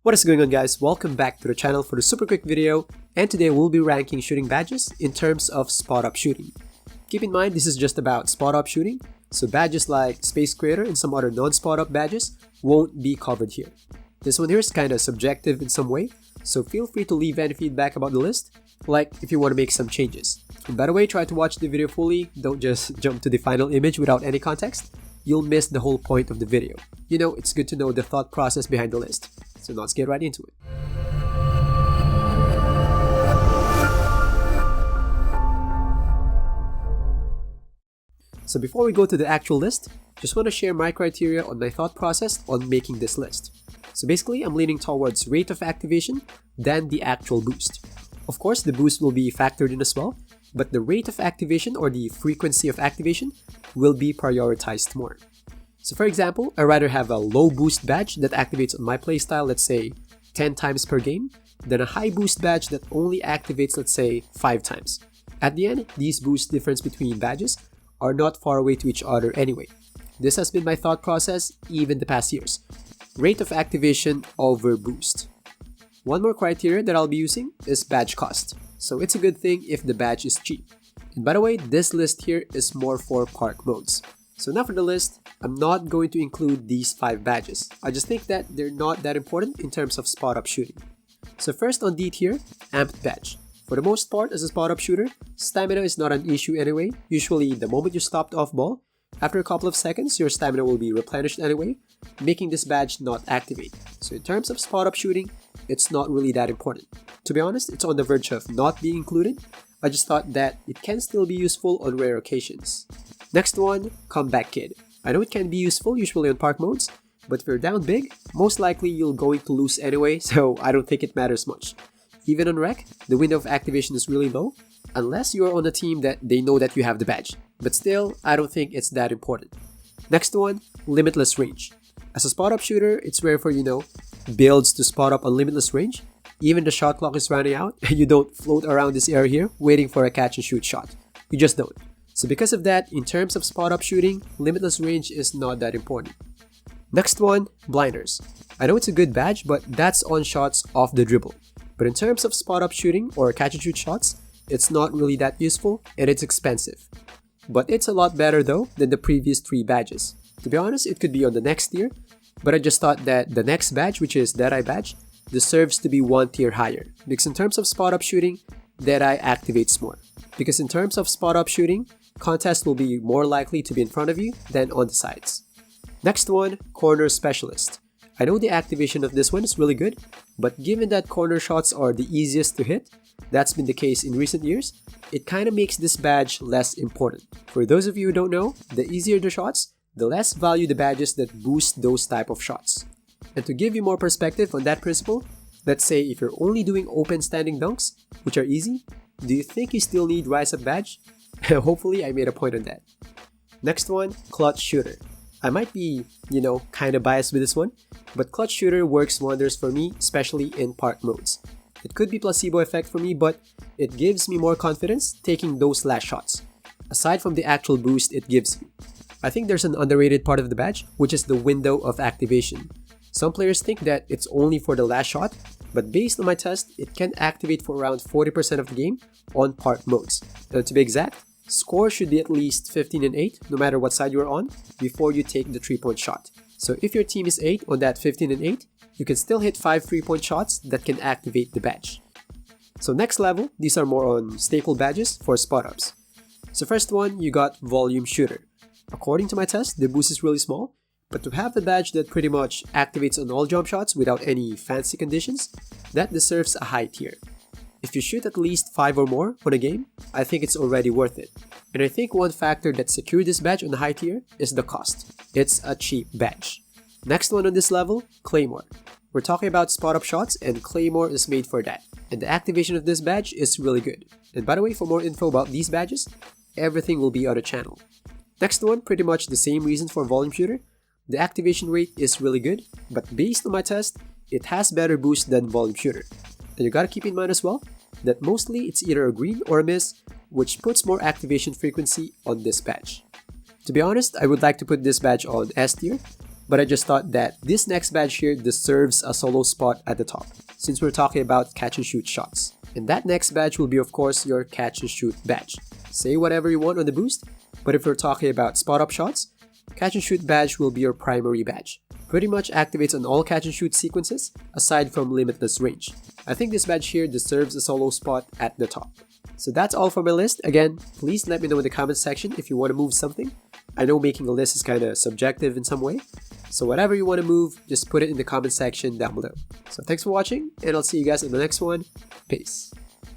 What is going on, guys? Welcome back to the channel for the super quick video, and today we'll be ranking shooting badges in terms of spot up shooting. Keep in mind this is just about spot up shooting, so badges like Space Creator and some other non-spot up badges won't be covered here. This one here is kinda subjective in some way, so feel free to leave any feedback about the list, like if you want to make some changes. And by the way, try to watch the video fully, don't just jump to the final image without any context. You'll miss the whole point of the video. You know, it's good to know the thought process behind the list. So let's get right into it. So before we go to the actual list, just want to share my criteria on my thought process on making this list. So basically, I'm leaning towards rate of activation than the actual boost. Of course, the boost will be factored in as well, but the rate of activation or the frequency of activation will be prioritized more. So for example, I'd rather have a low boost badge that activates on my playstyle, let's say 10 times per game, than a high boost badge that only activates, let's say, 5 times. At the end, these boost difference between badges are not far away to each other anyway. This has been my thought process even the past years. Rate of activation over boost. One more criteria that I'll be using is badge cost. So it's a good thing if the badge is cheap. And by the way, this list here is more for park modes. So now for the list, I'm not going to include these 5 badges. I just think that they're not that important in terms of spot up shooting. So first on D tier, Amped badge. For the most part, as a spot up shooter, stamina is not an issue anyway. Usually the moment you stopped off ball, after a couple of seconds, your stamina will be replenished anyway, making this badge not activate. So in terms of spot up shooting, it's not really that important. To be honest, it's on the verge of not being included. I just thought that it can still be useful on rare occasions. Next one, Comeback Kid. I know it can be useful usually on park modes, but if you're down big, most likely you're going to lose anyway, so I don't think it matters much. Even on rec, the window of activation is really low, unless you're on a team that they know that you have the badge. But still, I don't think it's that important. Next one, Limitless Range. As a spot up shooter, it's rare for, builds to spot up on limitless range. Even the shot clock is running out, and you don't float around this area here waiting for a catch and shoot shot. You just don't. So because of that, in terms of spot up shooting, limitless range is not that important. Next one, Blinders. I know it's a good badge, but that's on shots off the dribble. But in terms of spot up shooting or catch and shoot shots, it's not really that useful and it's expensive. But it's a lot better though than the previous 3 badges. To be honest, it could be on the next tier, but I just thought that the next badge, which is Deadeye badge, deserves to be 1 tier higher. Because in terms of spot up shooting, Deadeye activates more. Because in terms of spot up shooting, contest will be more likely to be in front of you than on the sides. Next one, Corner Specialist. I know the activation of this one is really good, but given that corner shots are the easiest to hit, that's been the case in recent years, it kinda makes this badge less important. For those of you who don't know, the easier the shots, the less value the badges that boost those type of shots. And to give you more perspective on that principle, let's say if you're only doing open standing dunks, which are easy, do you think you still need Rise Up badge? Hopefully I made a point on that. Next one, Clutch Shooter. I might be, kinda biased with this one, but Clutch Shooter works wonders for me, especially in park modes. It could be placebo effect for me, but it gives me more confidence taking those last shots, aside from the actual boost it gives you. I think there's an underrated part of the badge, which is the window of activation. Some players think that it's only for the last shot, but based on my test, it can activate for around 40% of the game on park modes. To be exact, score should be at least 15 and 8, no matter what side you're on, before you take the 3-point shot. So if your team is 8 on that 15 and 8, you can still hit 5 3-point shots that can activate the badge. So next level, these are more on staple badges for spot ups. So first one, you got Volume Shooter. According to my test, the boost is really small, but to have the badge that pretty much activates on all jump shots without any fancy conditions, that deserves a high tier. If you shoot at least 5 or more on a game, I think it's already worth it. And I think one factor that secured this badge on the high tier is the cost. It's a cheap badge. Next one on this level, Claymore. We're talking about spot up shots and Claymore is made for that. And the activation of this badge is really good. And by the way, for more info about these badges, everything will be on the channel. Next one, pretty much the same reason for Volume Shooter. The activation rate is really good, but based on my test, it has better boost than Volume Shooter. And you gotta keep in mind as well, that mostly it's either a green or a miss, which puts more activation frequency on this badge. To be honest, I would like to put this badge on S tier, but I just thought that this next badge here deserves a solo spot at the top, since we're talking about catch and shoot shots. And that next badge will be, of course, your catch and shoot badge. Say whatever you want on the boost, but if we're talking about spot up shots, catch and shoot badge will be your primary badge. Pretty much activates on all catch and shoot sequences, aside from limitless range. I think this badge here deserves a solo spot at the top. So that's all for my list. Again, please let me know in the comments section if you want to move something. I know making a list is kind of subjective in some way, so whatever you want to move, just put it in the comment section down below. So thanks for watching, and I'll see you guys in the next one. Peace.